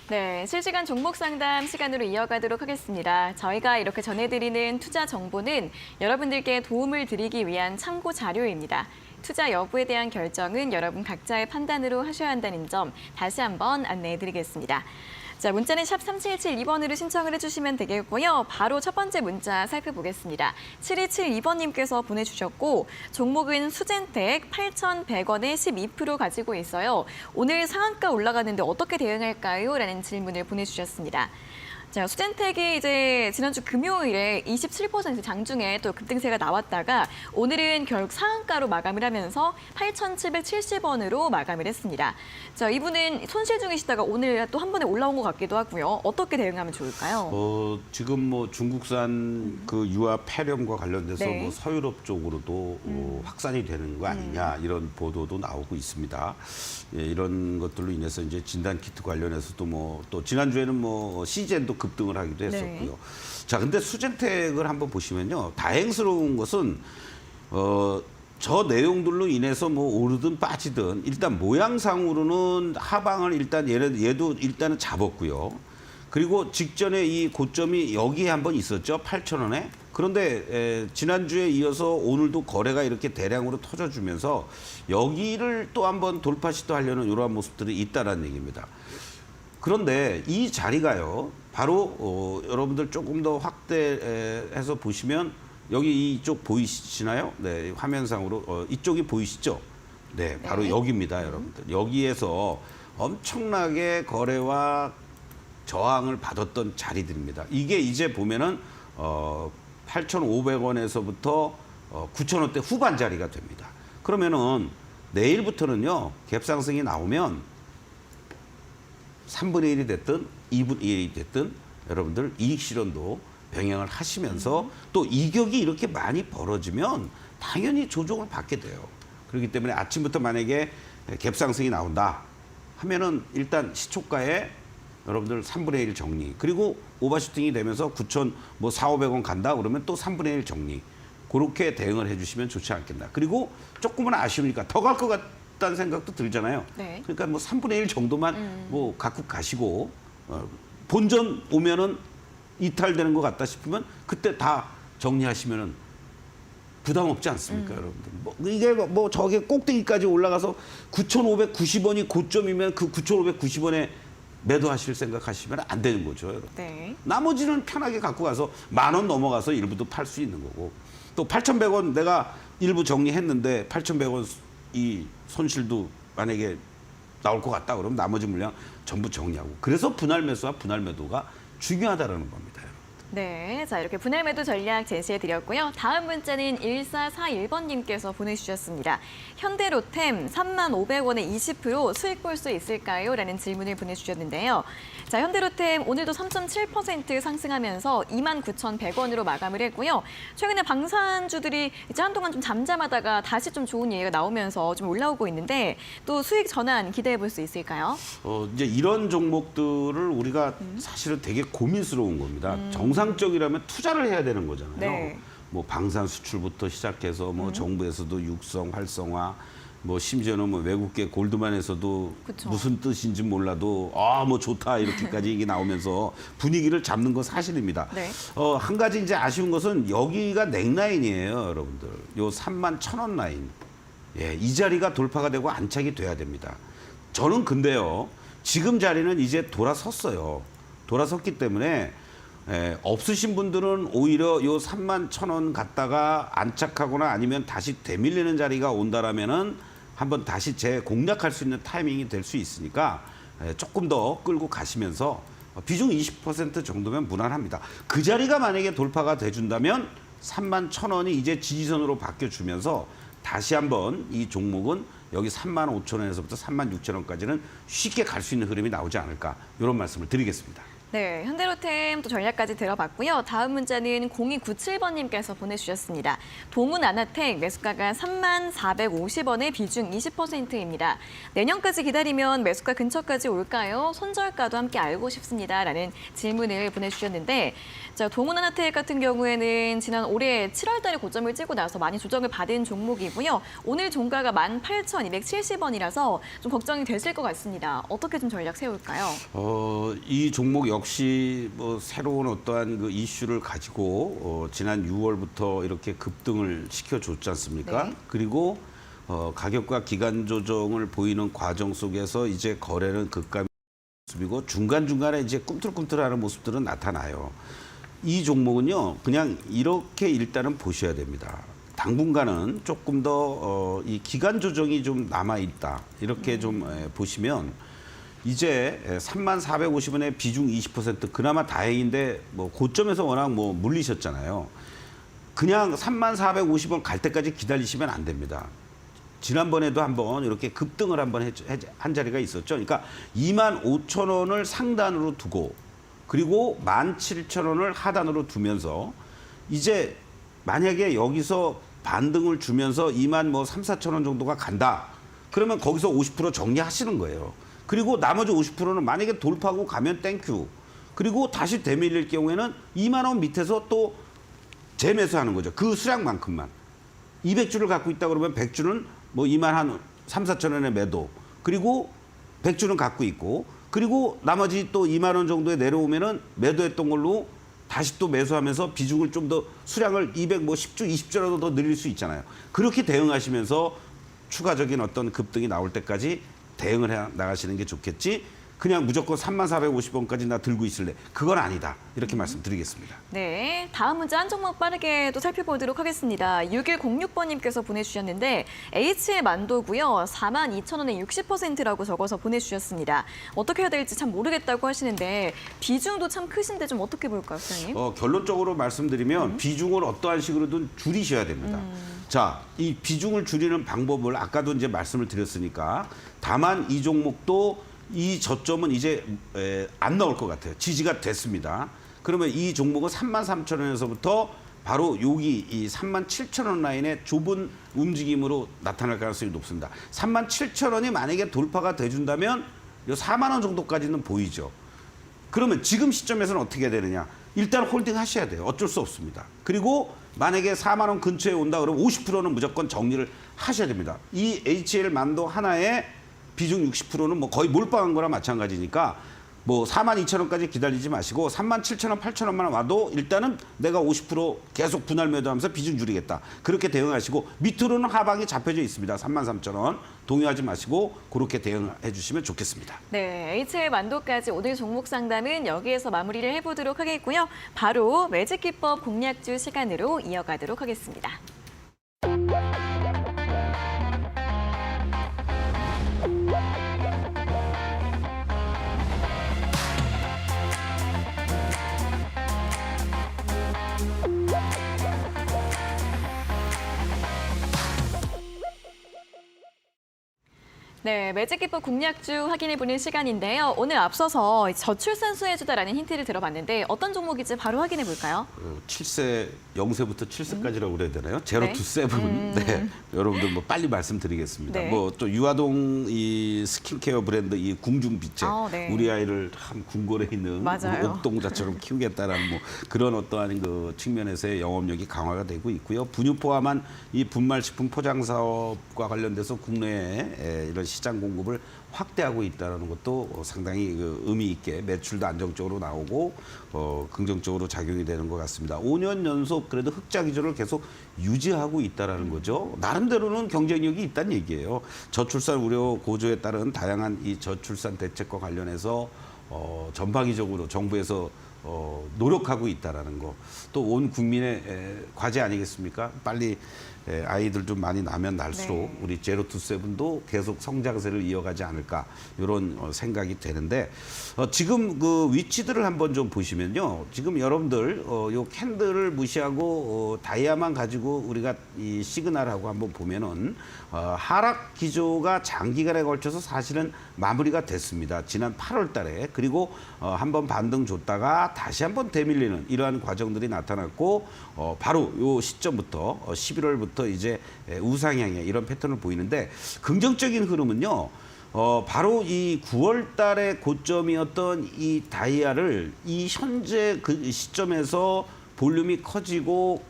A: 네, 실시간 종목 상담 시간으로 이어가도록 하겠습니다. 저희가 이렇게 전해드리는 투자 정보는 여러분들께 도움을 드리기 위한 참고 자료입니다. 투자 여부에 대한 결정은 여러분 각자의 판단으로 하셔야 한다는 점 다시 한번 안내해드리겠습니다. 자, 문자는 샵 3772번으로 신청을 해주시면 되겠고요. 바로 첫 번째 문자 살펴보겠습니다. 7272번님께서 보내주셨고 종목은 수젠텍 8,100원에 12% 가지고 있어요. 오늘 상한가 올라가는데 어떻게 대응할까요? 라는 질문을 보내주셨습니다. 자, 수젠텍이 이제 지난주 금요일에 27% 장중에 또 급등세가 나왔다가 오늘은 결국 상한가로 마감을 하면서 8,770원으로 마감을 했습니다. 자, 이분은 손실 중이시다가 오늘 또 한 번에 올라온 것 같기도 하고요. 어떻게 대응하면 좋을까요?
B: 지금 뭐 중국산 그 유아 폐렴과 관련돼서
A: 네.
B: 뭐 서유럽 쪽으로도 확산이 되는 거 아니냐 이런 보도도 나오고 있습니다. 예, 이런 것들로 인해서 이제 진단 키트 관련해서도 뭐 또 지난주에는 뭐 시젠도 급등을 하기도 했었고요.
A: 네.
B: 자, 근데 수젠텍을 한번 보시면요. 다행스러운 것은 저 내용들로 인해서 뭐 오르든 빠지든 일단 모양상으로는 하방을 일단 얘도 일단은 잡았고요. 그리고 직전에 이 고점이 여기에 한번 있었죠. 8,000원에. 그런데 지난주에 이어서 오늘도 거래가 이렇게 대량으로 터져주면서 여기를 또 한번 돌파 시도하려는 이러한 모습들이 있다는 얘기입니다. 그런데 이 자리가요. 바로 여러분들 조금 더 확대해서 보시면 여기 이쪽 보이시나요? 네, 화면상으로 이쪽이 보이시죠? 네, 바로
A: 네.
B: 여기입니다, 여러분들. 여기에서 엄청나게 거래와 저항을 받았던 자리들입니다. 이게 이제 보면은 8,500원에서부터 9,000원대 후반 자리가 됩니다. 그러면은 내일부터는요, 갭상승이 나오면 3분의 1이 됐든 2분의 1이 됐든 여러분들 이익 실현도 병행을 하시면서 또 이격이 이렇게 많이 벌어지면 당연히 조정을 받게 돼요. 그렇기 때문에 아침부터 만약에 갭상승이 나온다 하면은 일단 시초가에 여러분들 3분의 1 정리. 그리고 오버슈팅이 되면서 9,400원 간다 그러면 또 3분의 1 정리. 그렇게 대응을 해주시면 좋지 않겠나. 그리고 조금은 아쉬우니까 더 갈 것 같다는 생각도 들잖아요.
A: 네.
B: 그러니까 뭐 3분의 1 정도만 뭐 갖고 가시고 본전 오면은 이탈되는 것 같다 싶으면 그때 다 정리하시면은 부담 없지 않습니까, 여러분들? 뭐 이게 뭐 저게 꼭대기까지 올라가서 9,590원이 고점이면 그 9,590원에 매도하실 생각하시면 안 되는 거죠, 여러분.
A: 네.
B: 나머지는 편하게 갖고 가서 10,000원 넘어가서 일부도 팔 수 있는 거고. 또 8,100원 내가 일부 정리했는데 8,100원 이 손실도 만약에 나올 것 같다 그러면 나머지 물량 전부 정리하고. 그래서 분할 매수와 분할 매도가 중요하다라는 겁니다.
A: 네, 자 이렇게 분할 매도 전략 제시해드렸고요. 다음 문자는 1441번님께서 보내주셨습니다. 현대로템 35,500원에 20% 수익 볼 수 있을까요? 라는 질문을 보내주셨는데요. 자, 현대로템 오늘도 3.7% 상승하면서 29,100원으로 마감을 했고요. 최근에 방산주들이 이제 한동안 좀 잠잠하다가 다시 좀 좋은 얘기가 나오면서 좀 올라오고 있는데 또 수익 전환 기대해 볼 수 있을까요?
B: 이제 이런 종목들을 우리가 사실은 되게 고민스러운 겁니다. 정상적이라면 투자를 해야 되는 거잖아요.
A: 네.
B: 뭐 방산 수출부터 시작해서 뭐 정부에서도 육성, 활성화, 뭐 심지어는 뭐 외국계 골드만에서도
A: 그쵸.
B: 무슨 뜻인지 몰라도 뭐 좋다 이렇게까지 얘기 나오면서 분위기를 잡는 건 사실입니다.
A: 네.
B: 한 가지 이제 아쉬운 것은 여기가 넥라인이에요, 여러분들. 요 31,000원 라인. 예, 이 자리가 돌파가 되고 안착이 돼야 됩니다. 저는 근데요, 지금 자리는 이제 돌아섰어요. 돌아섰기 때문에 없으신 분들은 오히려 요 31,000원 갔다가 안착하거나 아니면 다시 되밀리는 자리가 온다라면은 한번 다시 재공략할 수 있는 타이밍이 될 수 있으니까 조금 더 끌고 가시면서 비중 20% 정도면 무난합니다. 그 자리가 만약에 돌파가 돼준다면 31,000원이 이제 지지선으로 바뀌어주면서 다시 한번 이 종목은 여기 35,000원에서부터 36,000원까지는 쉽게 갈 수 있는 흐름이 나오지 않을까 이런 말씀을 드리겠습니다.
A: 네, 현대로템 또 전략까지 들어봤고요. 다음 문자는 0297번님께서 보내주셨습니다. 동훈 아나텍 매수가가 34,450원에 비중 20%입니다. 내년까지 기다리면 매수가 근처까지 올까요? 손절가도 함께 알고 싶습니다. 라는 질문을 보내주셨는데 자, 동훈 아나텍 같은 경우에는 지난 올해 7월 달에 고점을 찍고 나서 많이 조정을 받은 종목이고요. 오늘 종가가 18,270원이라서 좀 걱정이 되실 것 같습니다. 어떻게 좀 전략 세울까요?
B: 이 종목 역시 뭐 새로운 어떠한 그 이슈를 가지고 지난 6월부터 이렇게 급등을 시켜줬지 않습니까?
A: 네.
B: 그리고 가격과 기간 조정을 보이는 과정 속에서 이제 거래는 급감의 모습이고 중간중간에 이제 꿈틀꿈틀하는 모습들은 나타나요. 이 종목은요, 그냥 이렇게 일단은 보셔야 됩니다. 당분간은 조금 더 이 기간 조정이 좀 남아있다. 이렇게 좀 보시면 이제 34,450원에 비중 20% 그나마 다행인데 뭐 고점에서 워낙 뭐 물리셨잖아요. 그냥 34,450원 갈 때까지 기다리시면 안 됩니다. 지난번에도 한번 이렇게 급등을 한번 한 자리가 있었죠. 그러니까 25,000원을 상단으로 두고 그리고 17,000원을 하단으로 두면서 이제 만약에 여기서 반등을 주면서 23,000원 정도가 간다. 그러면 거기서 50% 정리하시는 거예요. 그리고 나머지 50%는 만약에 돌파하고 가면 땡큐. 그리고 다시 되밀릴 경우에는 2만 원 밑에서 또 재매수하는 거죠. 그 수량만큼만. 200주를 갖고 있다 그러면 100주는 뭐 2만 한 3,4천 원의 매도. 그리고 100주는 갖고 있고 그리고 나머지 또 2만 원 정도에 내려오면은 매도했던 걸로 다시 또 매수하면서 비중을 좀 더 수량을 200, 뭐 10주, 20주라도 더 늘릴 수 있잖아요. 그렇게 대응하시면서 추가적인 어떤 급등이 나올 때까지 대응을 해 나가시는 게 좋겠지. 그냥 무조건 3450원까지 나 들고 있을래. 그건 아니다. 이렇게 말씀드리겠습니다.
A: 네, 다음 문제 한 종목 빠르게 또 살펴보도록 하겠습니다. 6106번님께서 보내주셨는데 H의 만도고요. 42,000원에 60%라고 적어서 보내주셨습니다. 어떻게 해야 될지 참 모르겠다고 하시는데 비중도 참 크신데 좀 어떻게 볼까요, 소장님?
B: 결론적으로 말씀드리면 비중을 어떠한 식으로든 줄이셔야 됩니다. 자, 이 비중을 줄이는 방법을 아까도 이제 말씀을 드렸으니까 다만 이 종목도 이 저점은 이제 안 나올 것 같아요. 지지가 됐습니다. 그러면 이 종목은 33,000원에서부터 바로 여기 이 37,000원 라인의 좁은 움직임으로 나타날 가능성이 높습니다. 37,000원이 만약에 돌파가 돼준다면 4만 원 정도까지는 보이죠. 그러면 지금 시점에서는 어떻게 해야 되느냐? 일단 홀딩 하셔야 돼요. 어쩔 수 없습니다. 그리고 만약에 4만 원 근처에 온다 그러면 50%는 무조건 정리를 하셔야 됩니다. 이 HL 만도 하나에 비중 60%는 뭐 거의 몰빵한 거나 마찬가지니까 뭐 42,000원까지 기다리지 마시고 37,000원, 8,000원만 와도 일단은 내가 50% 계속 분할 매도하면서 비중 줄이겠다. 그렇게 대응하시고 밑으로는 하방이 잡혀져 있습니다. 33,000원. 동요하지 마시고 그렇게 대응해 주시면 좋겠습니다.
A: 네, H의 만도까지 오늘 종목 상담은 여기에서 마무리를 해보도록 하겠고요. 바로 매직 기법 공략주 시간으로 이어가도록 하겠습니다. 네, 매직기법 공략주 확인해보는 시간인데요. 오늘 앞서서 저출산 수혜주다라는 힌트를 들어봤는데 어떤 종목인지 바로 확인해볼까요?
B: 7세, 0세부터 7세까지라고 그래야 되나요? 제로
A: 네.
B: 투 세븐. 네. 여러분들 뭐 빨리 말씀드리겠습니다.
A: 네.
B: 뭐 또 유아동 이 스킨케어 브랜드 이 궁중빛에
A: 네.
B: 우리 아이를 참 궁궐에 있는
A: 맞아요.
B: 옥동자처럼 키우겠다라는 뭐 그런 어떠한 그 측면에서의 영업력이 강화가 되고 있고요. 분유 포함한 이 분말식품 포장 사업과 관련돼서 국내에 이런 시장 공급을 확대하고 있다는 것도 상당히 그 의미 있게 매출도 안정적으로 나오고 긍정적으로 작용이 되는 것 같습니다. 5년 연속 그래도 흑자 기조를 계속 유지하고 있다는 거죠. 나름대로는 경쟁력이 있다는 얘기예요. 저출산 우려 고조에 따른 다양한 이 저출산 대책과 관련해서 전방위적으로 정부에서 노력하고 있다는 거. 또 온 국민의 과제 아니겠습니까? 빨리 아이들 좀 많이 나면 날수록
A: 네.
B: 우리 제로 투 세븐도 계속 성장세를 이어가지 않을까 이런 생각이 되는데 지금 그 위치들을 한번 좀 보시면요. 지금 여러분들 요 캔들을 무시하고 다이아만 가지고 우리가 이 시그널하고 한번 보면은 하락 기조가 장기간에 걸쳐서 사실은 마무리가 됐습니다. 지난 8월 달에. 그리고 한번 반등 줬다가 다시 한번 되밀리는 이러한 과정들이 나타났고 바로 요 시점부터 11월부터 이제 우상향의 이런 패턴을 보이는데 긍정적인 흐름은요. 바로 이 9월 달에 고점이었던 이 다이아를 이 현재 그 시점에서 볼륨이 커지고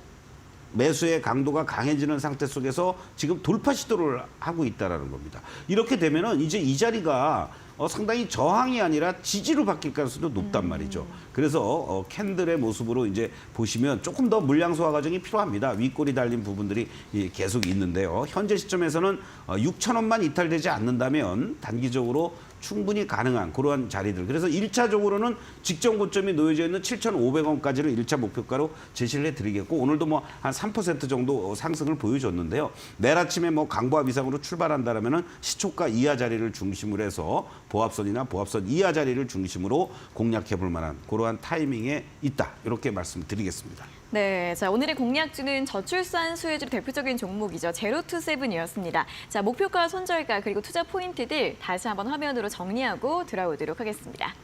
B: 매수의 강도가 강해지는 상태 속에서 지금 돌파 시도를 하고 있다는 겁니다. 이렇게 되면은 이제 이 자리가 상당히 저항이 아니라 지지로 바뀔 가능성도 높단 말이죠. 그래서 캔들의 모습으로 이제 보시면 조금 더 물량 소화 과정이 필요합니다. 윗골이 달린 부분들이 계속 있는데요. 현재 시점에서는 6,000원만 이탈되지 않는다면 단기적으로 충분히 가능한 그러한 자리들. 그래서 1차적으로는 직전 고점이 놓여져 있는 7,500원까지를 1차 목표가로 제시를 해드리겠고 오늘도 뭐 한 3% 정도 상승을 보여줬는데요. 내일 아침에 뭐 강보합 이상으로 출발한다라면은 시초가 이하 자리를 중심으로 해서 보합선이나 보합선 이하 자리를 중심으로 공략해볼 만한 그러한 타이밍에 있다. 이렇게 말씀드리겠습니다.
A: 네, 자 오늘의 공략주는 저출산 수혜주 대표적인 종목이죠. 제로 투 세븐이었습니다. 자 목표가, 손절가 그리고 투자 포인트들 다시 한번 화면으로 정리하고 들어오도록 하겠습니다.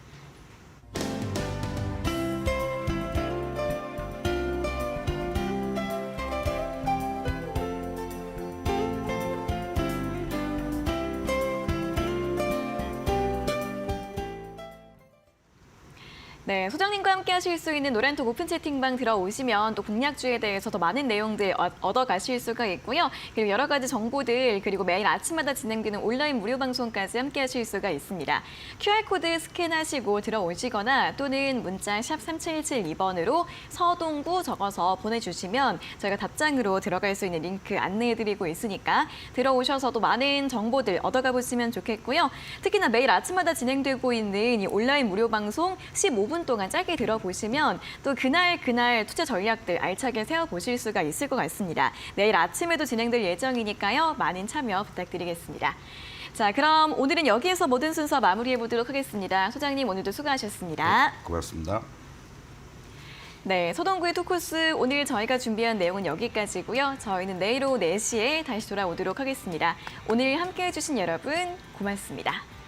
A: 네, 소장님과 함께 하실 수 있는 노란톡 오픈 채팅방 들어오시면 또 공약주에 대해서 더 많은 내용들 얻어가실 수가 있고요. 그리고 여러 가지 정보들 그리고 매일 아침마다 진행되는 온라인 무료 방송까지 함께 하실 수가 있습니다. QR코드 스캔하시고 들어오시거나 또는 문자 샵 3772번으로 서동구 적어서 보내주시면 저희가 답장으로 들어갈 수 있는 링크 안내해드리고 있으니까 들어오셔서도 많은 정보들 얻어가 보시면 좋겠고요. 특히나 매일 아침마다 진행되고 있는 이 온라인 무료 방송 15분 동안 짧게 들어보시면 또 그날 투자 전략들 알차게 세워보실 수가 있을 것 같습니다. 내일 아침에도 진행될 예정이니까요. 많은 참여 부탁드리겠습니다. 자, 그럼 오늘은 여기에서 모든 순서 마무리해보도록 하겠습니다. 소장님 오늘도 수고하셨습니다.
B: 네, 고맙습니다.
A: 네, 서동구의 토크스 오늘 저희가 준비한 내용은 여기까지고요. 저희는 내일 오후 4시에 다시 돌아오도록 하겠습니다. 오늘 함께해 주신 여러분 고맙습니다.